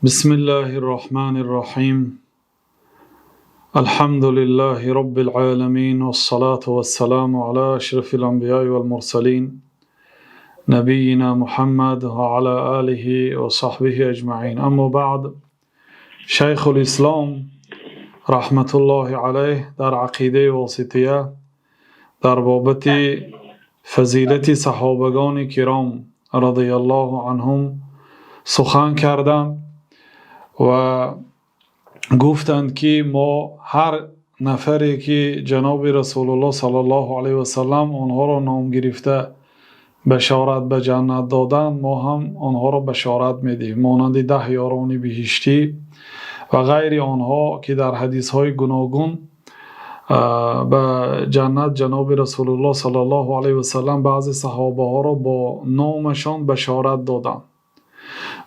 بسم الله الرحمن الرحيم. الحمد لله رب العالمين، والصلاة والسلام على أشرف الأنبياء والمرسلين نبينا محمد وعلى آله وصحبه أجمعين. أما بعد، شيخ الإسلام رحمة الله عليه در عقیده واسطیه در بابت فضیلت صحابگان کرام رضی الله عنهم سخن کردند و گفتند که ما هر نفری که جناب رسول الله صلی الله علیه و سلم آنها را نام گرفته بشارت به جنت دادند، ما هم آنها را بشارت میدیم، مانند 10 یاران بهشتی و غیر آنها که در حدیث های گوناگون به جنت جناب رسول الله صلی الله علیه و سلم بعضی صحابه ها را با نامشان بشارت دادند.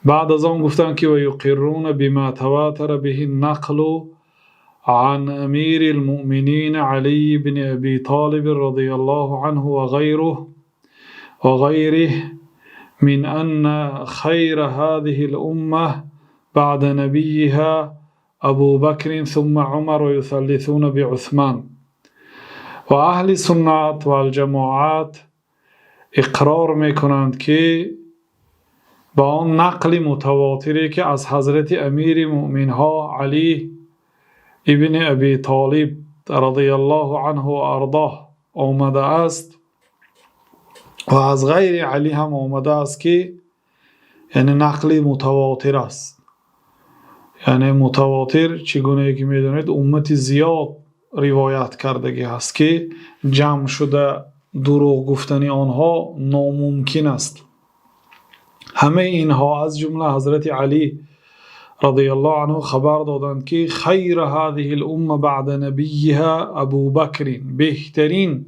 بعد از آن گفتند که و یقرون بما تواتر به النقل عن امیر المؤمنین علی بن ابی طالب رضی الله عنه و غیره من ان خیر هذه الامه بعد نبیها ابو بکر ثم عمر و یثلثون بعثمان. و اهل سنت و الجماعت اقرار میکنند که با آن نقل متواتری که از حضرت امیر مؤمنها علی ابن ابی طالب رضی الله عنه و ارضاه آمده است و از غیر علی هم آمده است که یعنی نقل متواتر است. یعنی متواتر چگونه که میدونید امت زیاد روایت کردگی هست که جمع شده دروغ گفتن آنها ناممکن است. همه اینها از جمله حضرت علی رضی الله عنه خبر دادند که خیر هذه الامه بعد نبیها ابو بکر، بهترین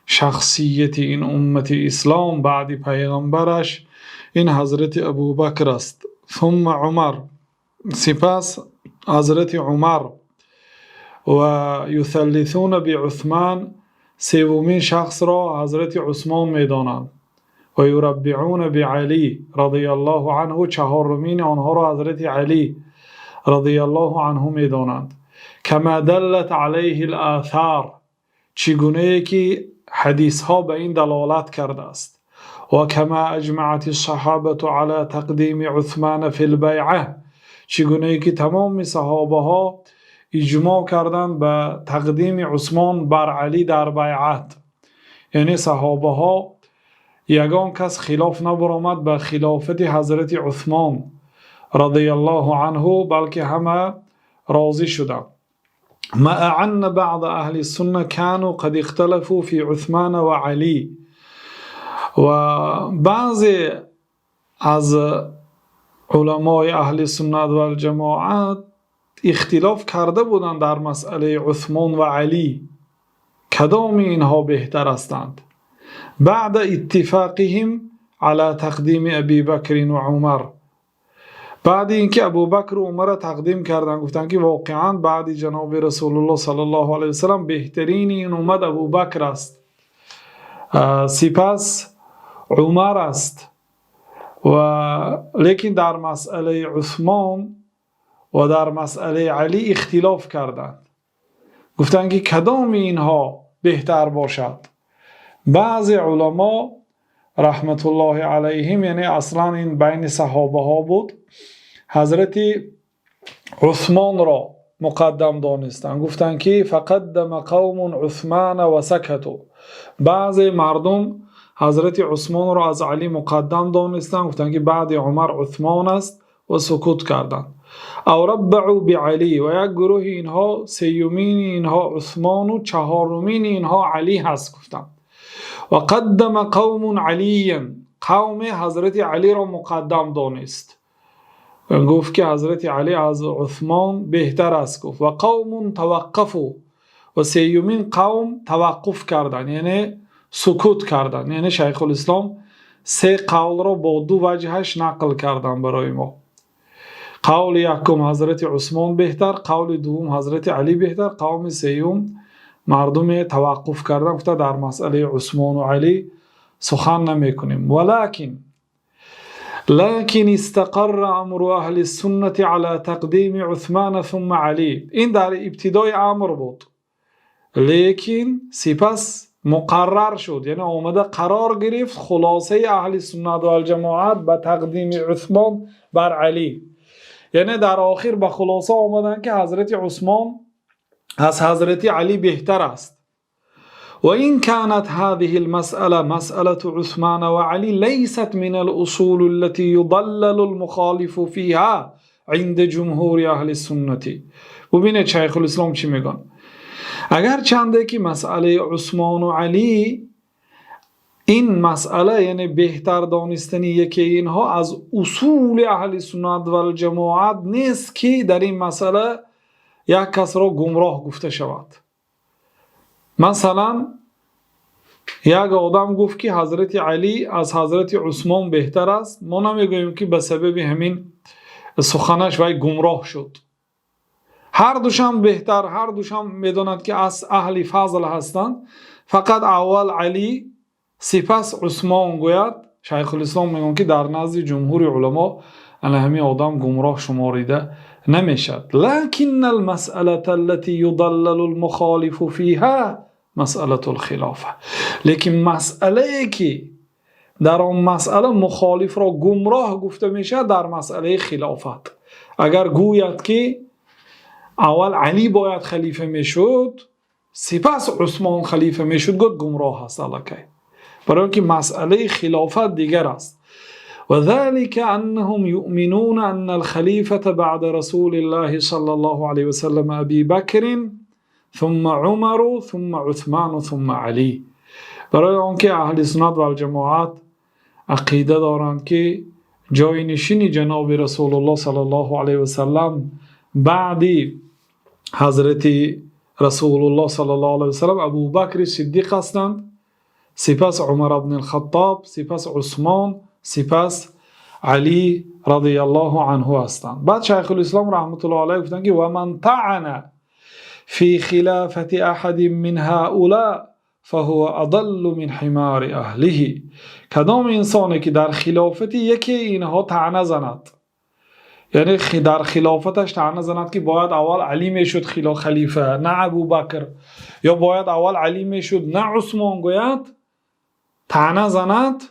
شخصیت این امت اسلام بعد پیغمبرش این حضرت ابو بکر است. ثم عمر، سپس حضرت عمر، و یثلثون بعثمان، سومین شخص را حضرت عثمان میدانند، و یربعون بعلی رضی الله عنه، چهارمین آنها را حضرت علی رضی الله عنه میدانند. کما دلت علیه الاثار، چگونه که حدیث ها به این دلالت کرده است. و کما اجمعت الصحابه علی تقدیم عثمان فی البیعه، چگونه که تمام صحابه ها اجماع کردند به تقدیم عثمان بر علی در بیعت. یعنی صحابه ها یگان کس خلاف نبرآمد به خلافت حضرت عثمان رضی الله عنه، بلکه همه راضی شدند. مع ان بعض اهل السنه كانوا قد اختلفوا في عثمان و علی، و بعضی از علمای اهل سنت و الجماعت اختلاف کرده بودند در مسئله عثمان و علی، کدام اینها بهتر هستند. بعد اتفاقهم على تقدیم ابی بکر و عمر، بعد اینکه ابو بکر و عمر تقدیم کردند، گفتند که واقعا بعد جناب رسول الله صلی الله علیه وسلم بهترین این امت ابو بکر است، سپس عمر است. و لیکن در مسئله عثمان و در مسئله علی اختلاف کردند، گفتند که کدام اینها بهتر باشد. بعضی علما رحمت الله علیهم، یعنی اصلا این بین صحابه ها بود، حضرت عثمان را مقدم دانستند، گفتند که فقدم قوم عثمان و سکتوا، بعضی مردم حضرت عثمان را از علی مقدم دانستند، گفتند که بعد عمر عثمان است و سکوت کردند. او ربعوا بعلی، و یک گروه اینها سیومین اینها عثمان و چهارمین اینها علی هست گفتند. و قدم قوم علی، قوم حضرت علی را مقدم دانست، گفت که حضرت علی از عثمان بهتر است. گفت و قوم توقفوا، و سیومین قوم توقف کردند، یعنی سکوت کردند. یعنی شیخ الاسلام سه قول را با دو وجهش نقل کردن برای ما. قول یکم حضرت عثمان بهتر، قول دوم حضرت علی بهتر، قوم سیوم مردم توقف کردن، گفته در مسئله عثمان و علی سخن نمی کنیم. ولکن لكن استقر امر اهل السنة على تقدیم عثمان ثم علی. این در ابتدای امر بود، لیکن سپس مقرر شد، یعنی آمده قرار گرفت خلاصه اهل سنت و الجماعت به تقدیم عثمان بر علی. یعنی در آخر به خلاصه آمدن که حضرت عثمان از حضرت علی بهتر است. و این كانت هذه المسألة مسألة عثمان و علی ليست من الأصول التي يضلل المخالف فيها عند جمهور اهل السنة. ببینید شیخ الاسلام چی میگن. اگر چنده که مسئله عثمان و علی، این مسئله یعنی بهتر دانستنی یکی اینها از اصول اهل سنت و الجماعت نیست که در این مسئله یک کس را گمراه گفته شود. مثلا یک آدم گفت که حضرت علی از حضرت عثمان بهتر است، ما نمیگوییم که به سبب همین سخنش وی گمراه شد. هر دوشم بهتر، هر دوشم میدونند که از اهل فضل هستند، فقط اول علی سپس عثمان گوید. شیخ الاسلام میگن که در نزد جمهور علما همین آدم گمراه شماریده نمیشد. لكن المسألة التي يضلل المخالف فيها مسألة الخلافه. لیکن مسئله که در آن مسئله مخالف را گمراه گفته میشه در مسئله خلافت. اگر گوید که اول علی باید خلیفه میشد سپس عثمان خلیفه میشد، گفت گمراه است الکی، برای اینکه مسئله خلافت دیگر است. و ذلك انهم يؤمنون ان الخليفه بعد رسول الله صلى الله عليه وسلم ابي بكر ثم عمر ثم عثمان ثم علی. برای آنکه اهل سنت و الجماعت عقیده دارند که جای نشین جناب رسول الله صلی الله علیه و سلم بعدی حضرت رسول الله صلی الله علیه و سلم ابو بکر صدیق هستند، سپس عمر ابن الخطاب، سپس عثمان، سپس علی رضی الله عنه هستند. بعد شیخ الاسلام رحمت الله علیه گفتند که و من طعن فی خلافت احد من هؤلاء فهو اضل من حمار اهله. کدام انسانی که در خلافت یکی اینها طعنه زند، یعنی در خلافتش طعنه زند که باید اول علی میشد خلیفه نه ابو بکر، یا باید اول علی میشد نه عثمان، گوید طعنه زند،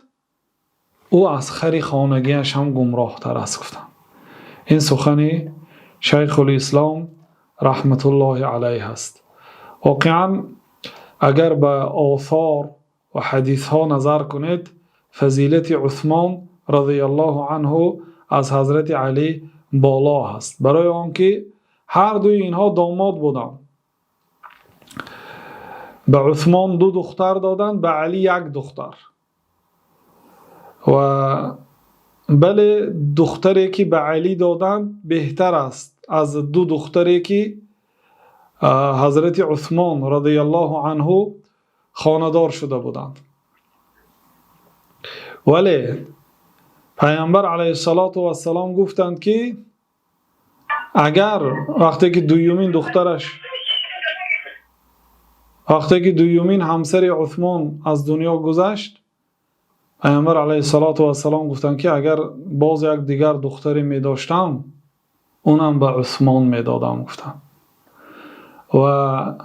او از خر خانگیش هم گمراه تر است. گفتن این سخن شیخ الاسلام رحمت الله علیه است. واقعا اگر به آثار و حدیث ها نظر کنید، فضیلت عثمان رضی الله عنه از حضرت علی بالا هست، برای آنکه هر دوی اینها داماد بودند. به عثمان 2 دختر دادند، به علی 1 دختر. و بله دختری که به علی دادند بهتر است از 2 دختری که حضرت عثمان رضی الله عنه خاندار شده بودند. ولی پیامبر علیه السلام گفتند که اگر وقتی که دویمین همسر عثمان از دنیا گذشت، پیامبر علیه السلام گفتند که اگر باز یک دیگر دختری می داشتم اونم به عثمان می دادم. گفتند. و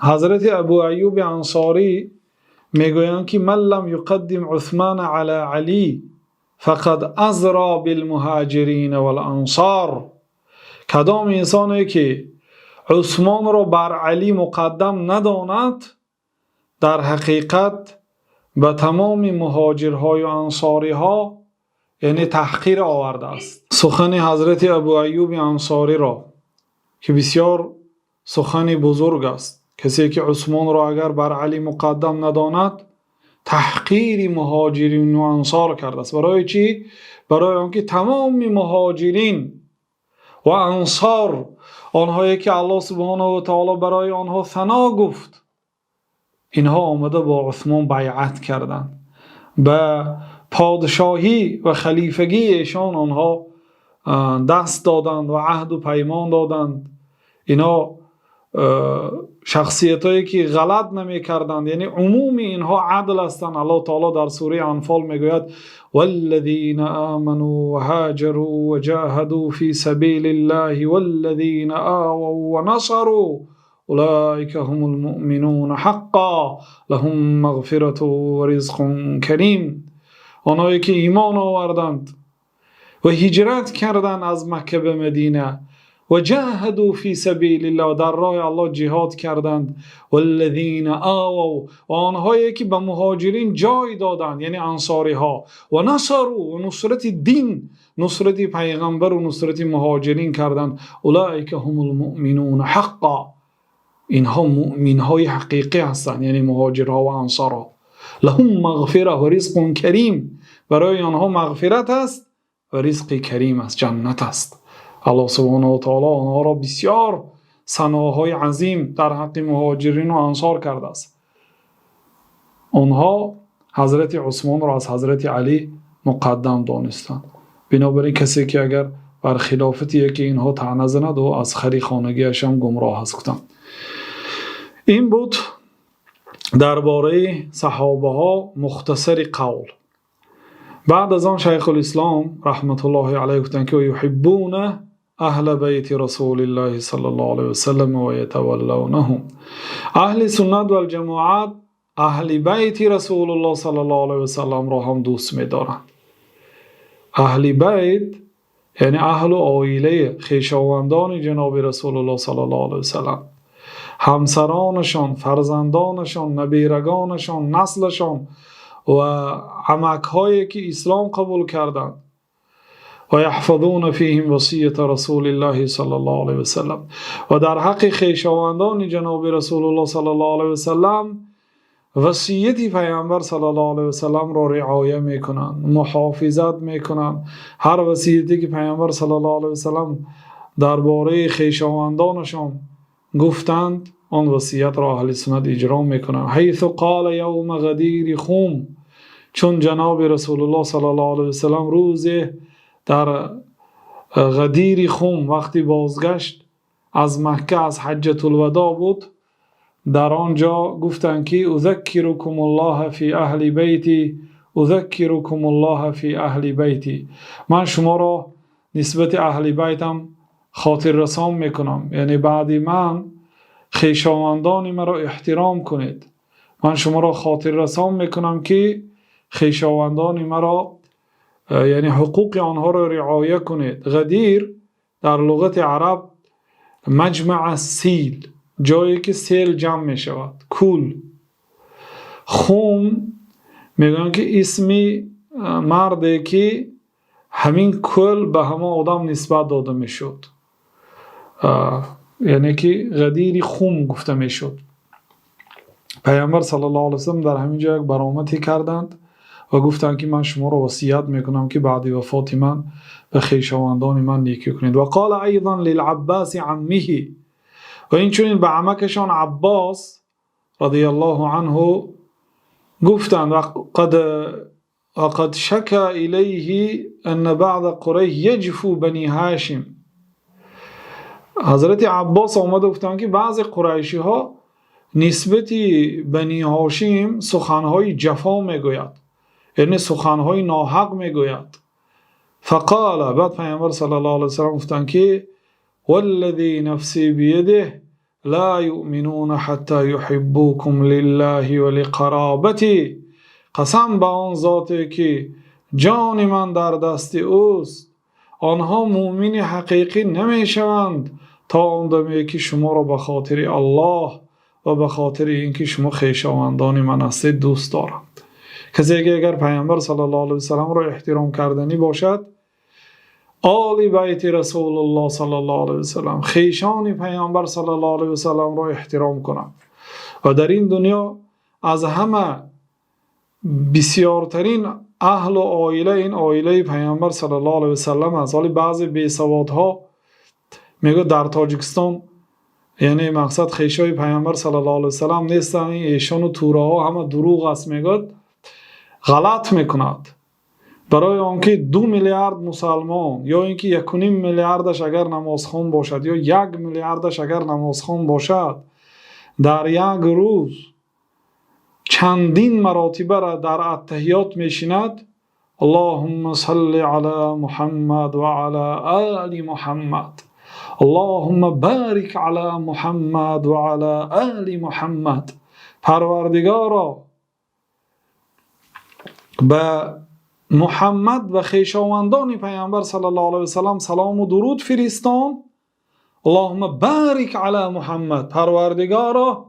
حضرت ابو ایوب انصاری میگویند که من لم یقدم عثمان علی علی فقد ازرا بالمهاجرین والانصار. کدام انسانی که عثمان را بر علی مقدم نداند در حقیقت به تمام مهاجرهای و انصاری ها یعنی تحقیر آورده است. سخن حضرت ابو ایوب انصاری را که بسیار سخن بزرگ است، کسی که عثمان را اگر بر علی مقدم نداند تحقیر مهاجرین و انصار کرده است. برای چی؟ برای آنکه تمام مهاجرین و انصار، آنهایی که الله سبحانه و تعالی برای آنها ثنا گفت، اینها آمده با عثمان بیعت کردند، به پادشاهی و خلیفگی ایشان آنها دست دادند و عهد و پیمان دادند. اینا شخصیت هایی که غلط نمی کردند، یعنی عموم اینها عدل هستند. الله تعالی در سوره انفال میگوید والذین آمنوا وهاجروا وجاهدوا في سبيل الله والذین آووا ونصروا اولئک هم المؤمنون حقا لهم مغفرة ورزق کریم. آنهایی که ایمان آوردند و هجرت کردند از مکه به مدینه و جاهدوا فی سبیل الله، در راه الله جهاد کردند. والذین آووا، و آنهایی که به مهاجرین جای دادند یعنی انصاری ها، و نصروا، و نصرت دین، نصرت پیغمبر و نصرت مهاجرین کردند. اولئک هم المؤمنون حقا، اینها مؤمن های حقیقی هستند، یعنی مهاجرها و انصارها. لهم مغفره و رزق کریم، برای آنها مغفرت است و رزق کریم است، جنت است. الله سبحانه و تعالی آنها را بسیار ثناهای عظیم در حق مهاجرین و انصار کرده است. آنها حضرت عثمان را از حضرت علی مقدم دانستند. بنابراین کسی که اگر بر خلافتی که اینها طعنه زند و از خری خانگیش هم گمراه است. این بود درباره صحابه ها مختصر قول. بعد از آن شیخ الاسلام رحمت الله علیه گفتند که یحبون اهل بیت رسول الله صلی الله علیه وسلم و یتولونهم. اهل سنت و الجماعت اهل بیت رسول الله صلی الله علیه وسلم را هم دوست می‌دارند. اهل بیت یعنی اهل و عائله خویشاوندان جناب رسول الله صلی الله علیه وسلم، همسرانشان، فرزندانشان، نبیرگانشان، نسلشان و عمک‌هایی که اسلام قبول کردند. و یحفظون فیهم وصیت رسول الله صلی الله علیه وسلم، و در حق خویشاوندان جناب رسول الله صلی الله علیه وسلم وصیت پیامبر صلی الله علیه وسلم را رعایت میکنند، محافظت میکنند. هر وصیتی که پیامبر صلی الله علیه وسلم درباره خویشاوندانشان گفتند آن وصیت را اهل سنت اجرا میکنند. حیث قال یوم غدیر خوم، چون جناب رسول الله صلی الله علیه وسلم روز در غدیر خوم وقتی بازگشت از مکه از حجة الوداع بود، در آنجا گفتند که اذکرکم الله فی اهل بیتی، اذکرکم الله فی اهل بیتی، من شما را نسبت اهل بیتم خاطر رسان میکنم، یعنی بعد من خویشاوندان مرا احترام کنید. من شما را خاطر رسان میکنم که خویشاوندان مرا یعنی حقوق آنها را رعایت کنید. غدیر در لغت عرب مجمع السیل، جایی که سیل جمع می شود، کول. خوم میگن که اسمی مرده که همین کل به همه آدم نسبت داده می شد، یعنی که غدیر خوم گفته می شد. پیامبر صلی الله علیه وسلم در همین جا یک برآمدی کردند و گفتند که من شما را وصیت میکنم که بعد وفات من به خویشاوندان من نیکی کنید. و قال ایضا للعباس عمه، و این چنین به عمکشان عباس رضی الله عنه گفتند وقد شکا الیه ان بعض قریش یجفو بنی هاشم. حضرت عباس آمد گفتند که بعض قریشی ها نسبت بنی هاشم سخنهای جفا میگوید، یعنی سخنهای ناحق میگوید. فقال، بعد پیامبر صلی الله علیه وسلم گفتند که والذی نفسی بیده لا یؤمنون حتی یحبوکم لله ولقرابتی، قسم به آن ذاتی که جان من در دست اوست، آنها مؤمن حقیقی نمیشوند تا آن دمی که شما را به خاطر الله و به خاطر اینکه شما خویشاوندان من هستید دوست دارند. کسی که اگر پیامبر صلی الله علیه وسلم را احترام کردنی باشد، آل بیت رسول الله صلی الله علیه وسلم، خویشان پیامبر صلی الله علیه وسلم را احترام کند. و در این دنیا از همه بسیارترین اهل و عائله این عائله پیامبر صلی الله علیه وسلم است. ولی بعضی بیسوادها میگه در تاجیکستان، یعنی مقصد خویشای پیامبر صلی الله علیه وسلم نیستن، ایشان و توره ها همه دروغ است، میگه غلط میکند. برای آنکه 2 میلیارد مسلمان یا اینکه 1.5 میلیاردش اگر نمازخوان باشد یا 1 میلیاردش اگر نمازخوان باشد، در یک روز چندین مراتبه را در التحیات میشیند اللهم صل علی محمد و علی آل محمد، اللهم بارک علی محمد و علی آل محمد. پروردگارا به محمد و خویشاوندان پیامبر صلی الله علیه و سلم سلام و درود فرستان. اللهم بارک علی محمد، پروردگارا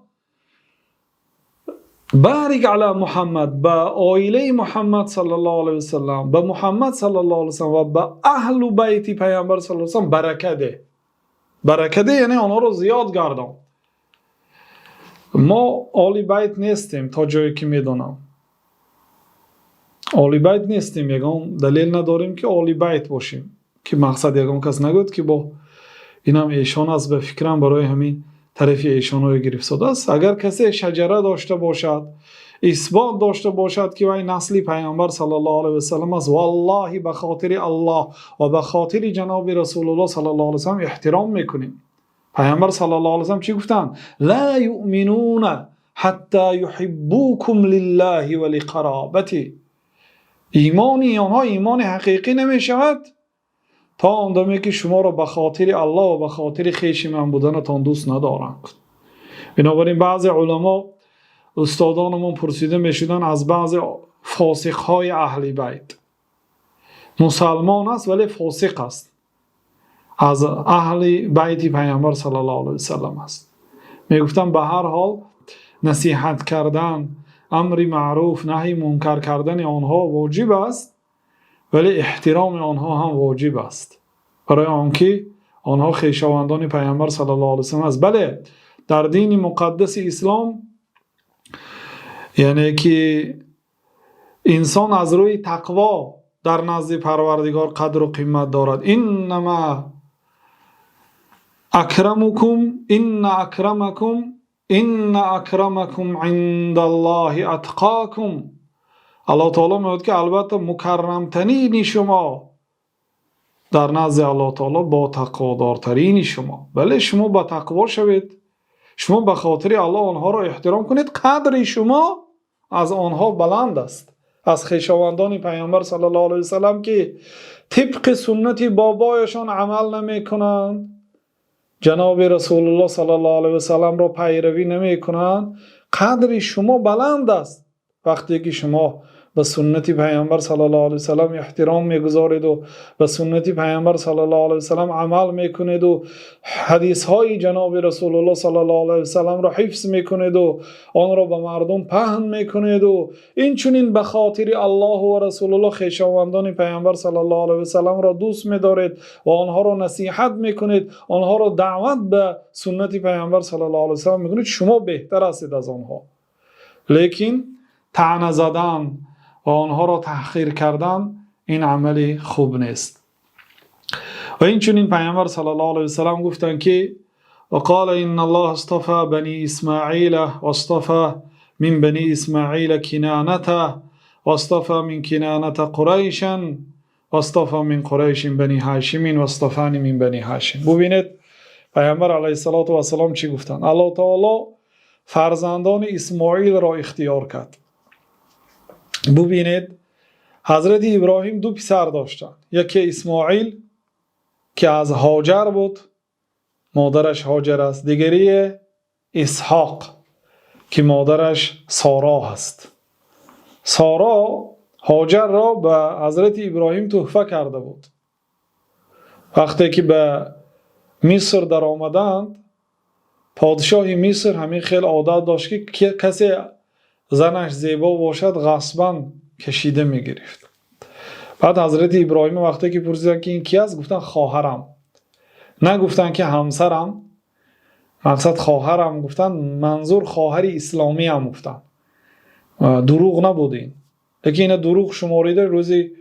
بارک علی محمد، به عائله محمد صلی الله علیه و سلم، به محمد صلی الله علیه و سلم و به اهل و بیت پیامبر صلی الله علیه و سلم برکت ده. برکت ده یعنی آنها رو زیاد گردان. ما آل بیت نیستیم تا جایی که میدونم. آل بیت نیستیم، یگان دلیل نداریم که آل بیت باشیم، که مقصد یگان کس نگود که با اینم ایشان است، به فکرم برای همین طرفی ایشان رو گرفته است. اگر کسی شجره داشته باشد، اثبات داشته باشد که وای نسلی پیامبر صلی الله علیه و سلم است، والله به خاطر الله و به خاطر جناب رسول الله صلی الله علیه و سلم احترام میکنیم. پیامبر صلی الله علیه و سلم چی گفتند؟ لا یؤمنون حتی یحبوکم لله و لقرابته. ایمانی آنها ایمان حقیقی نمیشود تا اندمی که شما را به خاطر الله و به خاطر خویش من بودنتان دوست ندارند. بنابراین بعضی علما استادانمون پرسیده میشدن از بعضی فاسقهای اهل بیت، مسلمان است ولی فاسق است، از اهل بیت پیامبر صلی الله علیه و سلم است. میگفتم به هر حال نصیحت کردن، امر معروف نهی منکر کردن آنها واجب است، ولی احترام آنها هم واجب است، برای آنکه آنها خویشاوندان پیامبر صلی الله علیه و سلم است. بله، در دین مقدس اسلام یعنی که انسان از روی تقوا در نزد پروردگار قدر و قیمت دارد. انما اکرمکم ان اکرمکم عند الله اتقاکم. الله تعالی میگوید که البته مکرمترین شما در نزد الله تعالی با تقوادارترین شما. بله، شما با تقوا شوید، شما به خاطر الله آنها را احترام کنید، قدر شما از آنها بلند است، از خویشاوندان پیامبر صلی الله علیه و سلم که طبق سنت بابایشان عمل نمی کنند، جناب رسول الله صلی الله علیه و سلم را پیروی نمی کنند، قدر شما بلند است وقتی که شما به سنت پیامبر صلی الله علیه و سلم احترام میگذارید و به سنت پیامبر صلی الله علیه و سلم عمل میکنید و حدیث های جناب رسول الله صلی الله علیه و سلم را حفظ میکنید و آن را به مردم پهن میکنید و این چنین به خاطر الله و رسول الله خویشاوندان پیامبر صلی الله علیه و سلم را دوست میدارید و آنها را نصیحت میکنید، آنها را دعوت به سنت پیامبر صلی الله علیه و سلم میکنید، شما بهتر هستید از آنها. لیکن طعنه زدن و آنها را تحقیر کردن این عملی خوب نیست. و این چنین پیامبر صلی الله علیه و سلم گفتند که وقال ان الله اصطفى بني اسماعیل و اصطفى من بني اسماعیل کنانته و اصطفى من کنانه قریشا و اصطفى من قریش بني هاشم و اصطفانی من بني هاشم. ببینید پیامبر علیه السلام چی گفتند؟ الله تعالی فرزندان اسماعیل را اختیار کرد. ببینید حضرت ابراهیم دو پسر داشتند، یکی اسماعیل که از هاجر بود، مادرش هاجر است، دیگری اسحاق که مادرش سارا است. سارا هاجر را به حضرت ابراهیم تحفه کرده بود. وقتی که به مصر در آمدند، پادشاه مصر همین خیلی عادت داشت که کسی زنش زیبا باشد غصباً کشیده می گرفت. بعد حضرت ابراهیم وقتی که پرسیدن که این کی است، گفتن خواهرم. نه گفتن که همسرم، مقصد خواهرم، گفتن منظور خواهر اسلامی هم گفتن. دروغ نبود این، لیکن این دروغ شماریده روزی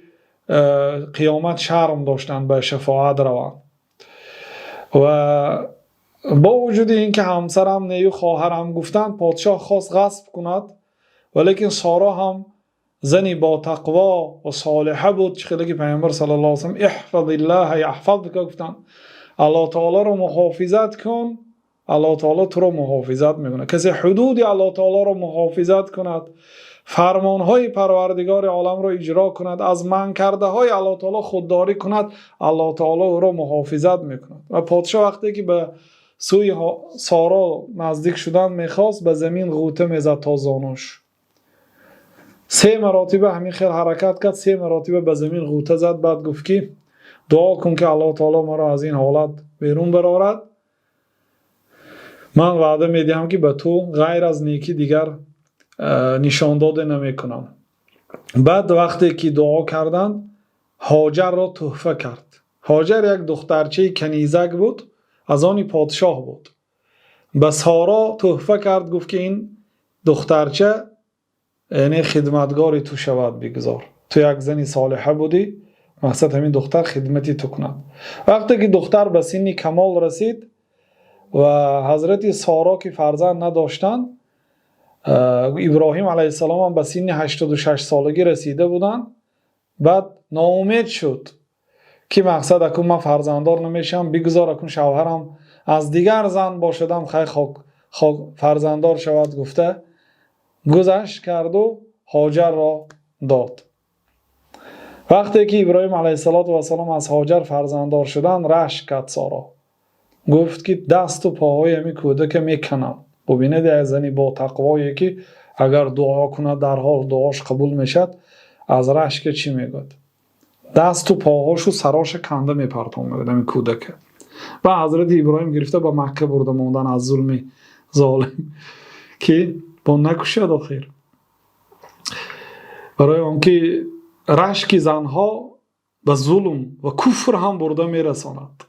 قیامت شرم داشتن به شفاعت روان. و با وجود این که همسرم نیو خواهرم گفتن، پادشاه خواست غصب کند، ولیکن سارا هم زنی با تقوا و صالحه بود، چخیلی که پیامبر صلی الله علیه و سلم احفظ الله یحفظک گفتن، الله تعالی رو محافظت کن، الله تعالی تو رو محافظت میکنه. کسی حدود الله تعالی رو محافظت کند، فرمانهای پروردگار عالم را اجرا کند، از من کرده های الله تعالی خودداری کند، الله تعالی او را محافظت میکند. و پادشاه وقتی که به سوی سارا نزدیک شدن میخواست، به زمین غوطه میزد تا زانوش. 3 مراتبه همین خیل حرکت کرد، 3 مراتبه به زمین غوطه زد. بعد گفت که دعا کن که الله تعالی ما را از این حالت بیرون برارد. من وعده میدهم که به تو غیر از نیکی دیگر نشان داده نمی کنم. بعد وقتی که دعا کردن، هاجر را تحفه کرد. هاجر یک دخترچه کنیزک بود، از آن پادشاه بود. به سارا تحفه کرد، گفت که این دخترچه یعنی خدمتگار تو شود بگذار. تو یک زنی صالحه بودی، مقصد همین دختر خدمتی تو کند. وقتی که دختر به سن کمال رسید و حضرت سارا که فرزند نداشتند، ابراهیم علیه السلام هم به سن 86 سالگی رسیده بودند. بعد ناامید شد که مقصد اکنون من فرزنددار نمیشم، بگذار اکنون شوهرم از دیگر زن باشدم خیلی فرزنددار شود. گفته گذشت کرد و هاجر را داد. وقتی که ابراهیم علیه السلام از هاجر فرزنددار شدن، رشک کرد سارا. گفت که دست و پاهای همی کودک میکنم. ببینید از زنی با تقوایی که اگر دعا کنه در حال دعاش قبول میشد، از رشک چی میگد؟ دست و پاهاشو سراش کنده میپرتون می کودک. و حضرت ابراهیم گرفته به مکه برده موندن از ظلم ظالم که با نکشد آخر. برای آنکه رشک زنها به ظلم و کفر هم برده میرساند.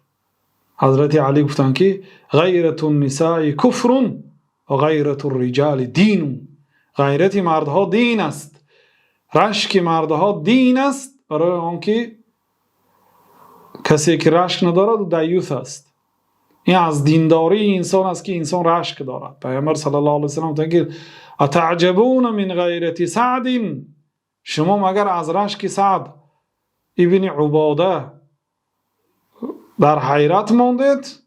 حضرت علی گفتن که غیرت النساء کفر و غیرت الرجال دین. غیرت مردها دین است، رشک مردها دین است. برای آنکه کسی که رشک ندارد دیوث است. این از دینداری انسان است که انسان رشک دارد. پیامبر صلی الله علیه و سلم میگه اتعجبون من غیرت سعد، شما مگر از رشک سعد ابن عباده در حیرت ماندید؟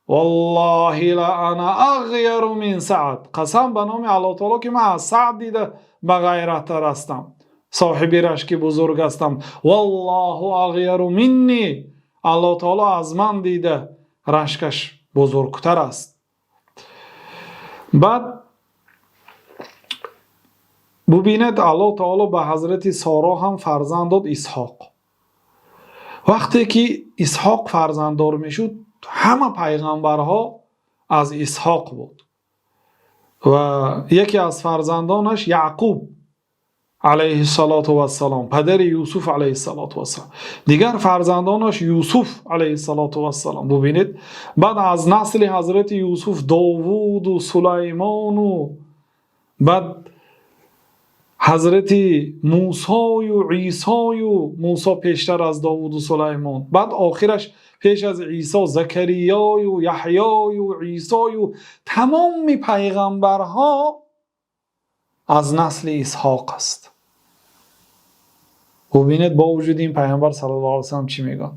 والله لانا اغیر من سعد، قسم به نام الله تعالی که من از سعد دیده به غیرت تر هستم، صاحب رشک بزرگ هستم. والله اغیر منی، الله تعالی از من دیده رشکش بزرگتر است. بعد ببینید الله تعالی به حضرت سارا هم فرزند داد، اسحاق. وقتی که اسحاق فرزنددار میشد، همه پیغمبرها از اسحاق بود و یکی از فرزندانش یعقوب علیه السلام، پدر یوسف علیه السلام. دیگر فرزندانش یوسف علیه السلام. ببینید بعد از نسل حضرت یوسف داوود و سلیمان و بعد حضرت موسی و عیسی و موسی پیشتر از داوود و سلیمان، بعد آخرش پیش از عیسی زکریا و یحیی و عیسی و تمام پیغمبرها از نسل اسحاق است. ببینید با وجود این پیامبر صلی الله علیه و سلم چی میگن؟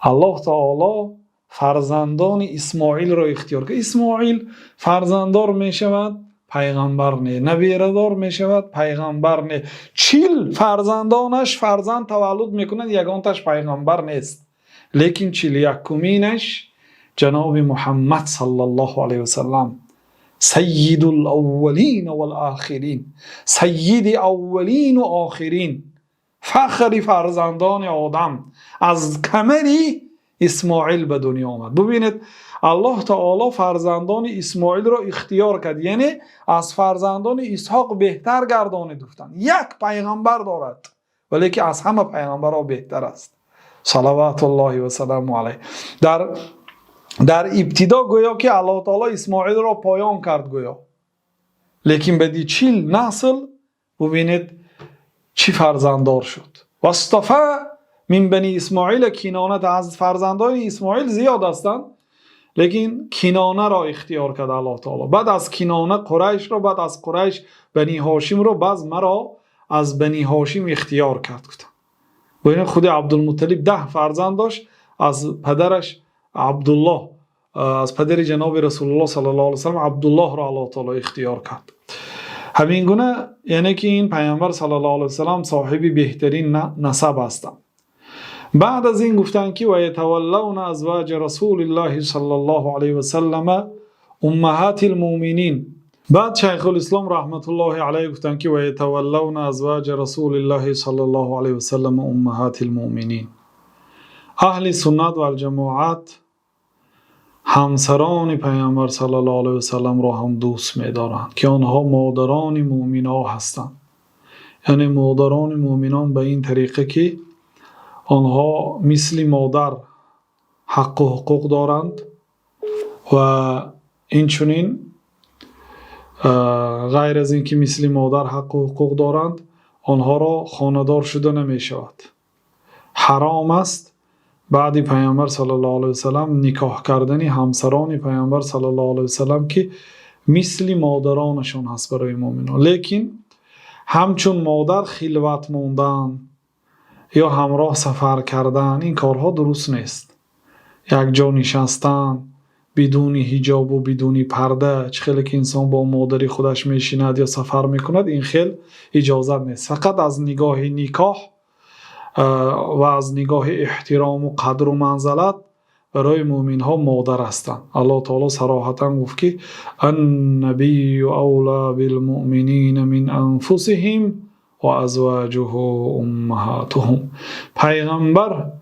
الله تعالی فرزندان اسماعیل را اختیار کرد. اسماعیل فرزنددار میشود، پیغمبر نه. نبیره‌دار میشود، پیغمبر نه. 40 فرزندانش فرزند تولد میکنند، یگانتش پیغمبر نیست. لیکن 41مینش جناب محمد صلی الله علیه و سلم، سید الاولین والآخرین، سید اولین و آخرین، فخر فرزندان آدم، از کمری اسماعیل به دنیا آمد. ببینید الله تعالی فرزندان اسماعیل را اختیار کرد، یعنی از فرزندان اسحاق بهتر گردانید. گفتند یک پیغمبر دارد ولی که از همه پیغمبرها بهتر است، صلوات الله و سلام علیه. در ابتدا گویا که الله تعالی اسماعیل را پایان کرد گویا، لیکن بعد 40 نسل ببینید چی فرزنددار شد. واصطفى من بنی اسماعیل کنانه. از فرزندان اسماعیل زیاد هستند، لیکن کنانه را اختیار کرد الله تعالی. بعد از کنانه قریش را، بعد از قریش بنی هاشم را، بعد مرا از بنی هاشم اختیار کرد. ببینید خود عبدالمطلب 10 فرزند داشت، از پدرش عبدالله از پدر جناب رسول الله صلی الله علیه و سلم عبدالله را الله تعالی اختیار کرد. همین گونه یعنی که این پیامبر صلی الله علیه و سلم صاحبی بهترین نسب هستند. بعد از این گفتن که و یتولون ازواج رسول الله صلی الله علیه و سلم امهات المؤمنین. بعد شیخ الاسلام رحمت الله علیه گفتن که و یتولون ازواج رسول الله صلی الله علیه و سلم امهات المؤمنین. اهل سنت و الجماعت همسران پیامبر صلی الله علیه و سلم را هم دوست می‌دارند که آنها مادران مؤمنان هستند. یعنی مادران مؤمنان به این طریقه که آنها مثل مادر حق و حقوق دارند و اینچنین غیر از اینکه مثل مادر حق و حقوق دارند آنها را خانه‌دار شده نمی شود. حرام است بعد پیامبر صلی الله علیه و سلم نکاح کردن همسران پیامبر صلی الله علیه و سلم که مثل مادرانشان هست برای مؤمنان. لیکن همچون مادر خلوت موندن یا همراه سفر کردن این کارها درست نیست. یک جا نشستن بدون حجاب و بدون پرده چه خیلی که انسان با مادری خودش میشیند یا سفر میکند این خیلی اجازت نیست. فقط از نگاه نکاح و از نگاه احترام و قدر و منزلت برای مؤمن ها مادر هستند. الله تعالی صراحتا گفت که النبی اولی بالمؤمنین من انفسهم و ازواجه امهاتهم. پیغمبر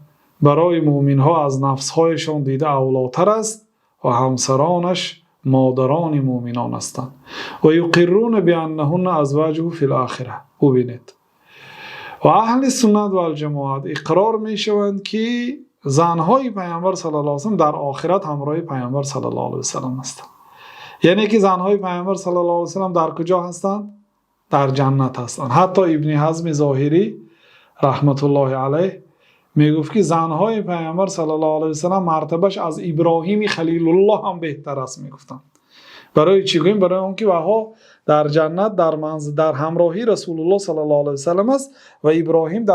برای مؤمن ها از نفس هایشان دیده اولاتر است و همسرانش مادران مؤمنان هستند. و یقرون بانهن ازواجه فی الاخره. ببینید و اهل سنت و الجماعت اقرار می شوند که زنهای پیامبر صلی الله علیه و سلم در آخرت همراه پیامبر صلی الله علیه و سلم هستند. یعنی که زنهای پیامبر صلی الله علیه و سلم در کجا هستند؟ در جنت هستند. حتی ابن حزم ظاهری رحمت الله علیه میگفت که زنهای پیامبر صلی الله علیه و سلم مرتبهش از ابراهیم خلیل الله هم بهتر است میگفتند. برای چی گوییم؟ برای اون که وها در جنت در همراهی رسول الله صلی الله علیه و سلم است و ابراهیم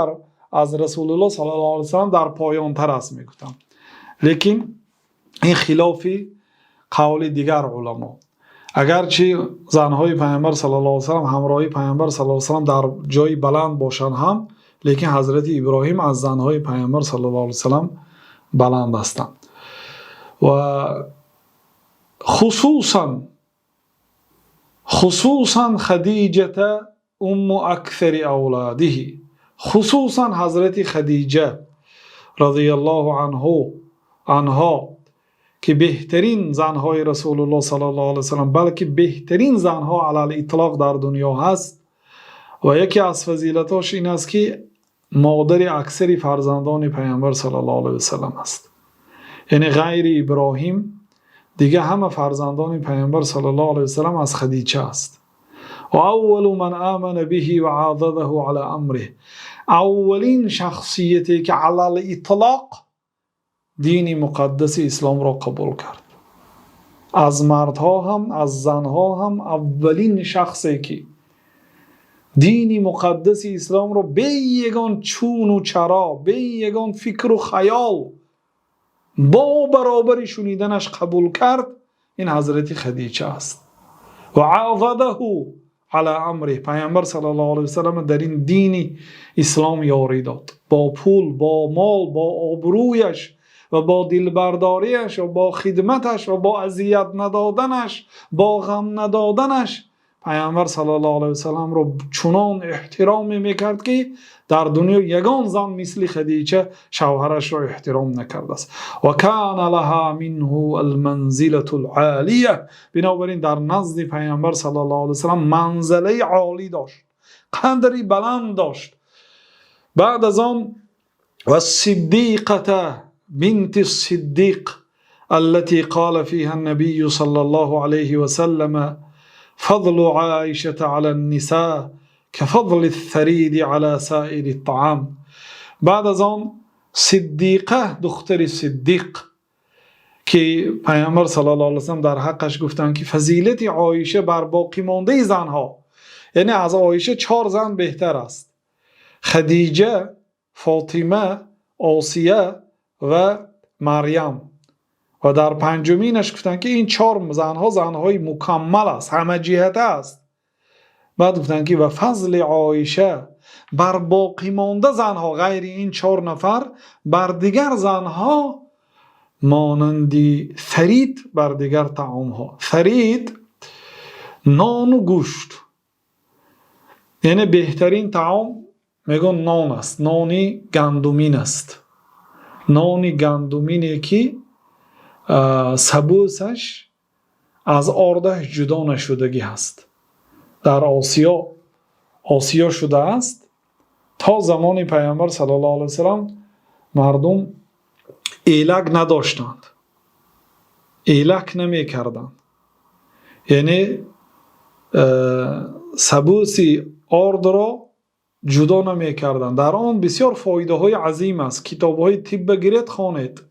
از رسول الله صلی الله علیه و سلم در پایان تر است میگفتند. لیکن این خلافی قول دیگر علما. اگرچه زنهای پیامبر صلی الله علیه و سلم همراهی پیامبر صلی الله علیه و سلم در جای بلند باشند هم، لیکن حضرت ابراهیم از زنهای پیامبر صلی الله علیه و سلم بلند هستند. و خصوصا خدیجه ام اکثر اولاده. خصوصا حضرت خدیجه رضی الله عنها که بهترین زنهای رسول الله صلی الله علیه و سلم بلکه بهترین زنها علی الاطلاق در دنیا هست و یکی از فضیلتاش این است که مادر اکثر فرزندان پیامبر صلی الله علیه و سلم است. یعنی غیر ابراهیم دیگه همه فرزندان پیامبر صلی الله علیه و سلم از خدیجه است. و اول من آمن به و عاضده علی امره. اولین شخصیتی که علی الاطلاق دین مقدس اسلام را قبول کرد. از مردها هم از زنها هم اولین شخصی که دین مقدس اسلام را به یگان چون و چرا، به یگان فکر و خیال با برابر شنیدنش قبول کرد این حضرت خدیجه است. و عاضده علی امره. پیامبر صلی الله علیه و سلم در این دین اسلام یاری داد. با پول، با مال، با آبرویش و با دلبرداریش و با خدمتش و با اذیت ندادنش، با غم ندادنش پیامبر صلی الله علیه و سلم رو چنان احترام میکرد که در دنیا یگان زن مثل خدیجه شوهرش رو احترام نکرده است. و کان لها منه المنزله العالیه. بنابراین در نزد پیامبر صلی الله علیه و سلم منزله عالی داشت، قدری بلند داشت. بعد از آن و الصدیقه بنت الصدیق التي قال فيها النبي صلى الله عليه وسلم فضل عائشة على النساء كفضل الثريد على سائر الطعام. بعد از آن صدیقه دختر صدیق که پیامبر صلی الله علیه و سلم در حقش گفتن که فضیلت عایشه بر باقی مانده زنها، یعنی از عایشه 4 زن بهتر است: خدیجه، فاطمه، آسیه و مریم. و در پنجمینش گفتن که این 4 زنها زنهای مکمل است، همه جهته است. بعد گفتن که و فضل عایشه بر باقی مانده زنها غیر این 4 نفر بر دیگر زنها مانندی ثرید بر دیگر طعام ها. ثرید نان و گوشت، یعنی بهترین طعام میگن نان است، نانی گندمین است. نانی گندمینی که سبوسش از آردهش جدا نشدگی هست. در آسیا شده است. تا زمان پیامبر صلی الله علیه وسلم مردم ایلک نداشتند، ایلک نمی کردند، یعنی سبوسی آرد را جدا نمی کردند. در آن بسیار فایده های عظیم است. کتاب های طب بگیرید خوانید.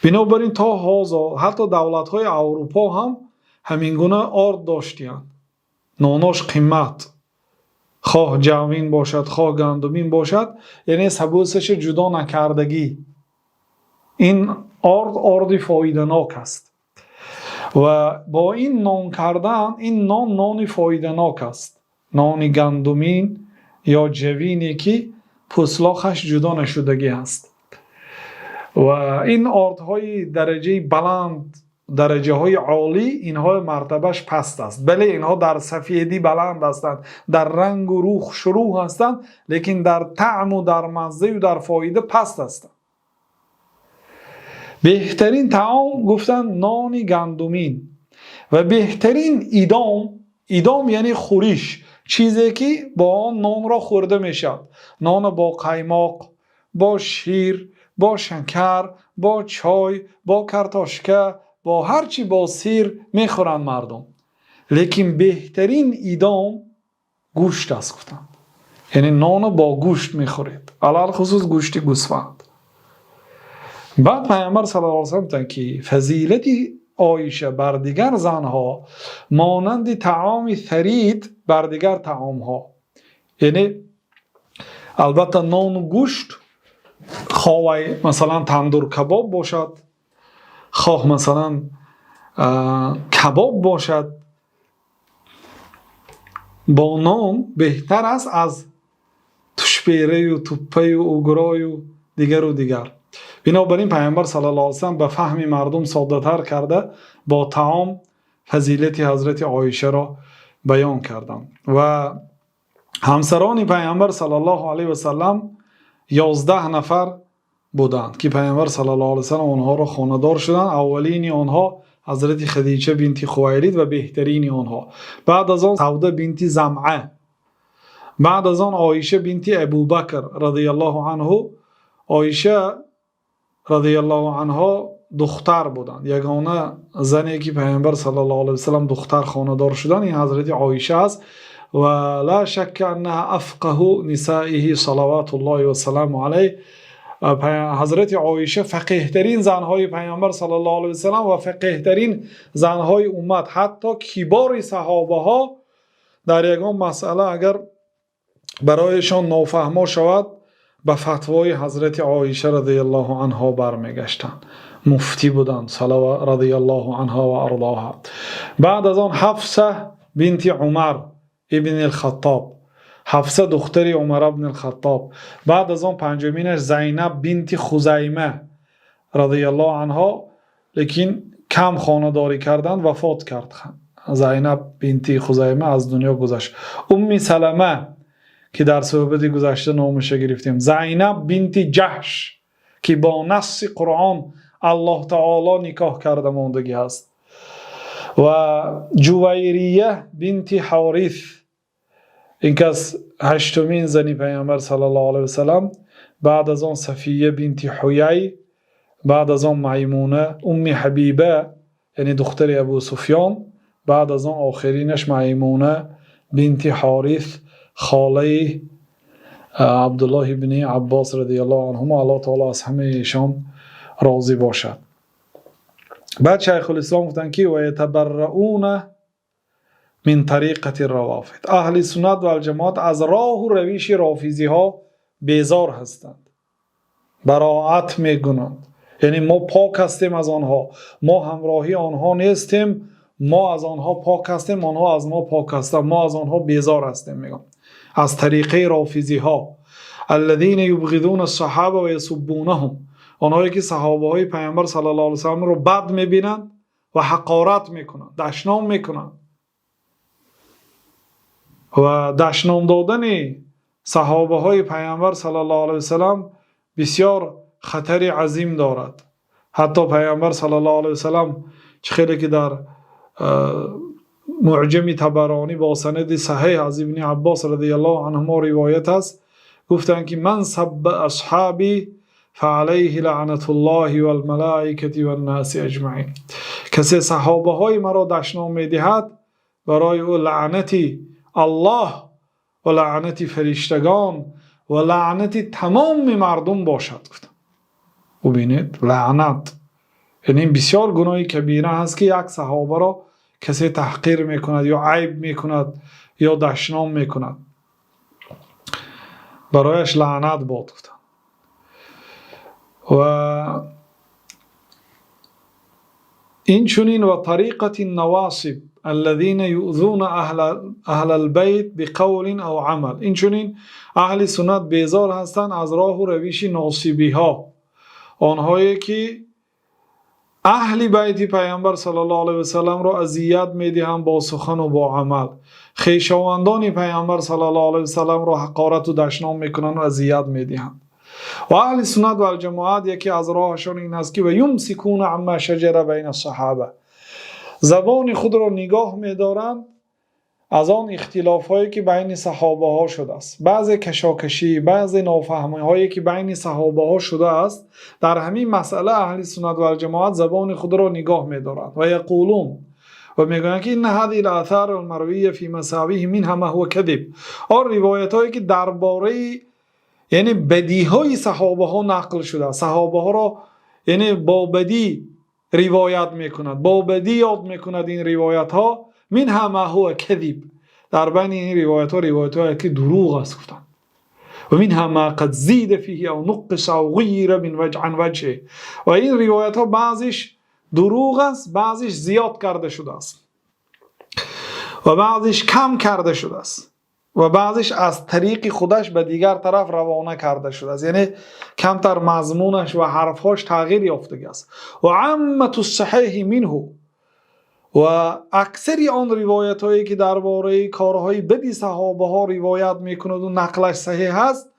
بنابراین تا هازا حتی دولت های اروپا هم همین گونه آرد داشتند. ناناش قیمت، خواه جوین باشد خواه گندمین باشد، یعنی سبوسش جدا نکردگی. این آرد فایده ناک است و با این نان کردن، این نان فایده ناک است. نان گندمین یا جوینی که پوسلاخش جدا نشدگی است. و این آردهای درجه بلند، درجه های عالی، اینها مرتبهش پست است. بله اینها در سفیدی بلند هستند، در رنگ و روح شروع هستند، لیکن در طعم و در مزه و در فایده پست هستند. بهترین طعام گفتن نان گندمین و بهترین ایدام یعنی خوریش، چیزی که با آن نان را خورده میشد. نان با قیماق، با شیر، با شکر، با چای، با کارتاشکه، با هرچی با سیر میخورن مردم. لیکن بهترین ایدام گوشت است گفتن. یعنی نان با گوشت میخورید، علال خصوص گوشت گوسفند. بعد پیامبر صلی الله علیه و سلم گفتن که فضیلت عایشه بر دیگر زنها مانند طعام ثرید بر دیگر طعام ها. یعنی البته نان و گوشت، خواه مثلا تندور کباب باشد، خواه مثلا کباب باشد، با نان بهتر است از تشپیره و توپه و اوگرای و دیگر. بنابراین پیامبر صلی الله علیه و سلم به فهم مردم ساده تر کرده با طعام فضیلت حضرت عایشه را بیان کردند. و همسران پیامبر صلی الله علیه و سلم 11 نفر بودند که پیامبر صلی الله علیه و سلم آنها را خانه‌دار شدند. اولین آنها حضرت خدیجه بنت خویلد و بهترین آنها، بعد از آن سوده بنت زمعه، بعد از آن عایشه بنت ابوبکر رضی الله عنه. عایشه رضی الله عنها دختر بودند. یگانه زنی که پیامبر صلی الله علیه و سلم دختر خانه‌دار شدند این حضرت عایشه است. و لا شک انها افقه نسائه صلوات الله و سلام علیه. حضرت عایشه فقیه ترین زنهای پیامبر صلی الله علیه و سلم و فقیه ترین زنهای امت. حتی کبار صحابه ها در یگان مسئله اگر برایشان نافهما شود به فتوای حضرت عایشه رضی الله عنها برمیگشتند. مفتی بودند رضی الله عنها و ارضاها. بعد از آن حفصه بنت عمر ابن الخطاب، حفصه دختری عمر ابن الخطاب. بعد از آن پنجمینش زینب بنت خزیمه رضی الله عنها، لیکن کم خانه‌داری کردند، وفات کرد. زینب بنت خزیمه از دنیا گذشت. ام سلمه که در صحبت گذشته نامش گرفتیم. زینب بنت جحش که با نص قرآن الله تعالی نکاح کرده ماندگی هست. و جویریه بنت حارث، این کس 8مین زنی پیامبر صلی الله علیه و سلم. بعد از آن صفیه بنت حیی، بعد از آن میمونه ام حبیبه یعنی دختر ابو سفیان. بعد از آن آخرینش میمونه بنت حارث خاله عبدالله ابن عباس رضی الله عنهما. الله تعالی از همه ایشان راضی باشد. بعد شیخ الاسلام گفتن که و یتبرؤون من طریقه الروافض، اهل سنت و الجماعت از راه و روش رافضی ها بیزار هستند، براءت میگویند. یعنی ما پاک هستیم از آنها، ما همراهی آنها نیستیم، ما از آنها پاک هستیم، آنها از ما پاک هستند، ما از آنها بیزار هستیم. میگم از طریقه رافضی ها، الذين یبغضون الصحابه و یسبونهم، آنهایی که صحابه های پیامبر صلی الله علیه و سلم رو بد میبینند و حقارت میکنند، دشنام میکنند. و دشنام دادن صحابه های پیامبر صلی الله علیه و سلم بسیار خطر عظیم دارد. حتی پیامبر صلی الله علیه و سلم خیلی که در معجم طبرانی با سند صحیح از ابن عباس رضی الله عنهما روایت است، گفتند که من سب اصحابی فعلیه لعنت الله والملائکه والناس اجمعین، کسی صحابه های مرا دشنام میدهد برای او لعنتی الله و لعنتی فرشتگان و لعنتی تمام مردم باشد. گفتم و ببینید لعنت یعنی این بسیار گناه کبیره است که یک صحابه را کسی تحقیر میکند یا عیب میکند یا دشنام میکند، برایش لعنت باد. گفتم و این چنین و طریقت النواصب الذين يؤذون اهل البيت بقول او عمل، این چنین اهل سنت بیزار هستند از راه و روش ناصبی ها، آنهایی که اهل بیت پیامبر صلی الله علیه و سلم را اذیت میدهند با سخن و با عمل، خویشاوندان پیامبر صلی الله علیه و سلم را حقارت و دشنام میکنند و اذیت میدهند. و اهل سنت و الجماعت یکی از راهشان این است که و یمسکون عما شجر بین الصحابه، زبان خود را نگاه می‌دارند از آن اختلاف‌هایی که بین صحابه ها شده است، بعض کشاکشی، بعض نافهمی‌هایی که بین صحابه ها شده است، در همین مسئله اهل سنت و الجماعت زبان خود را نگاه می‌دارند و یقولون و میگویند که این هذه الاثار المرویه فی مساویه منها ما هو کذب، آن روایت‌هایی که درباره یعنی بدیهای صحابه ها نقل شده، صحابه ها را یعنی با بدی روایت میکند، با بدی یاد میکند این روایت ها، منها ما هو کذب، در بین این روایت ها که دروغ است. گفتن و منها ما قد زید فیه او نقص او غیر من وجه عن وجهه، و این روایت ها بعضیش دروغ است، بعضیش زیاد کرده شده است و بعضیش کم کرده شده است و بعضیش از طریق خودش به دیگر طرف روانه کرده شده است، یعنی کمتر مضمونش و حرفهاش تغییر یافتگی است. و عامه الصحیح منه، و اکثری آن روایت هایی که درباره کارهای بدی صحابه ها روایت میکند و نقلش صحیح است،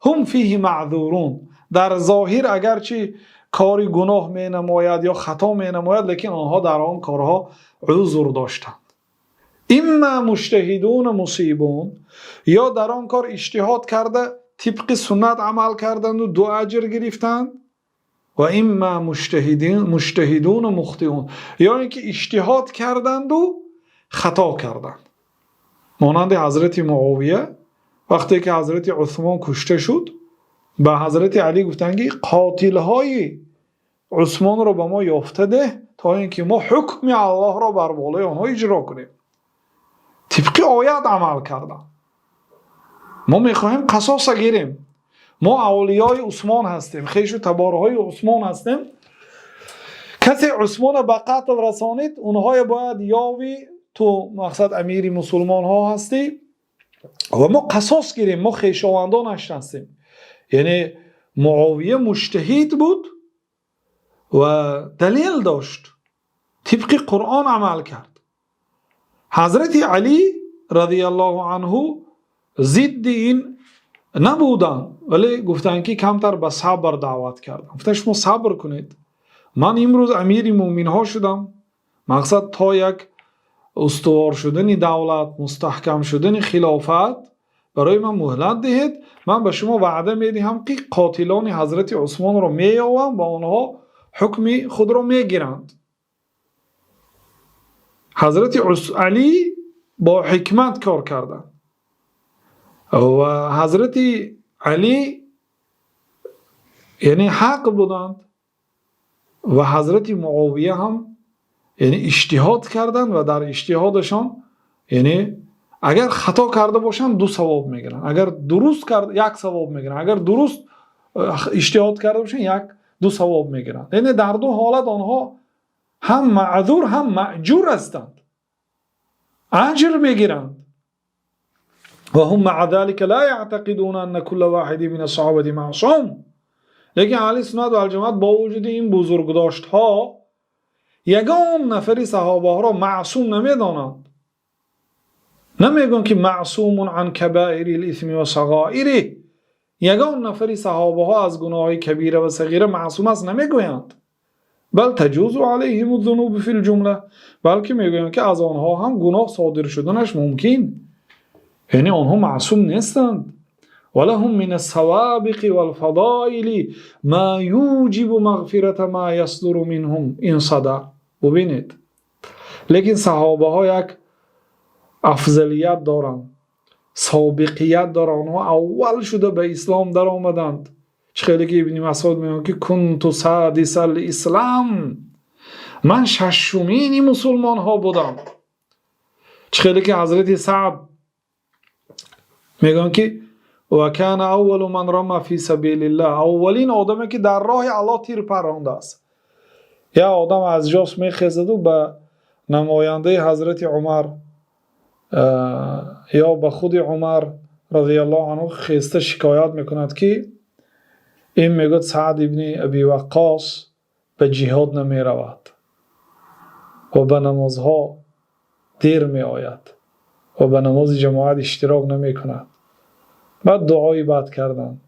هم فیه معذورون، در ظاهر اگرچه کاری گناه می نماید یا خطا می نماید، لیکن آنها در آن کارها عذر داشتند. اما مجتهدون مصیبون، یا در آن کار اجتهاد کرده طبق سنت عمل کردند و دو اجر گرفتند، و اما مجتهدون مخطئون، یا اینکه اجتهاد کردند و خطا کردند. مانند حضرت معاویه وقتی که حضرت عثمان کشته شد، به حضرت علی گفتند که قاتل های عثمان را به ما یافته ده تا اینکه ما حکم الله را بر بالای آنها اجرا کنیم. طبق آیت عمل کردن. ما میخواهیم قصاص گیریم، ما اولیای عثمان هستیم، خیش و تبارهای عثمان هستیم، کسی عثمان به قتل رسانید اونهای باید یاوی تو مقصد امیر مسلمان ها هستی و ما قصاص گیریم، ما خویشاوندانش هستیم. یعنی معاویه مجتهد بود و دلیل داشت، طبق قرآن عمل کرد. حضرت علی رضی الله عنه ضد این نبودن، ولی گفتن که کمتر به صبر دعوت کردن. گفتن شما صبر کنید، من امروز امیر مومنین ها شدم، مقصد تا یک استوار شدن دولت، مستحکم شدن خلافت برای من مهلت دهید، من به شما وعده میدهم که قاتلان حضرت عثمان را میآورم و آنها حکم خود را میگیرند. حضرت علی با حکمت کار کردند و حضرت علی یعنی حق بودند و حضرت معاویه هم یعنی اجتهاد کردند و در اجتهادشان یعنی اگر خطا کرده باشند 2 ثواب میگیرن، اگر درست کرد 1 ثواب میگیرن، اگر درست اجتهاد کرده باشند 1 دو ثواب میگیرند. یعنی در دو حالت آنها هم معذور هم مأجور هستند، اجر میگیرند. و هم مع ذلك لا يعتقدون ان كل واحد من الصحابه معصوم. لیکن اهل سنت و الجماعت با وجود این بزرگداشت ها یگان نفری صحابه ها را معصوم نمیدانند. نمیگن که معصوم عن کبائر الاثم و صغائره. یگان نفری صحابه ها از گناه کبیره و صغیره معصوم است نمیگویند. بل تجوز علیهم الذنوب فی الجمله. بلکه میگویند که از آنها هم گناه صادر شدنش ممکن، یعنی آنها معصوم نیستند. ولهم من السوابق والفضائل ما یوجب مغفرت ما یصدر منهم این صدر. ببینید، لیکن صحابه ها یک افضلیت دارند، سابقیت دارند. آنها اول شده به اسلام در آمدند. خیلی که ابن مسعود میگه که کنت سادس الاسلام، من ششمین مسلمان ها بودم. خیلی که حضرت سعد میگن که و کان اول من رمى فی سبیل الله، اولین آدمی که در راه الله تیر پرانده است. یا آدم از جاش میخزد و به نماینده حضرت عمر یا به خود عمر رضی الله عنه خسته شکایت میکند که این میگوید سعد ابن ابی وقاص به جهاد نمی رود و به نمازها دیر می آید و به نماز جماعت اشتراک نمی کند. بعد دعایی بد کردن،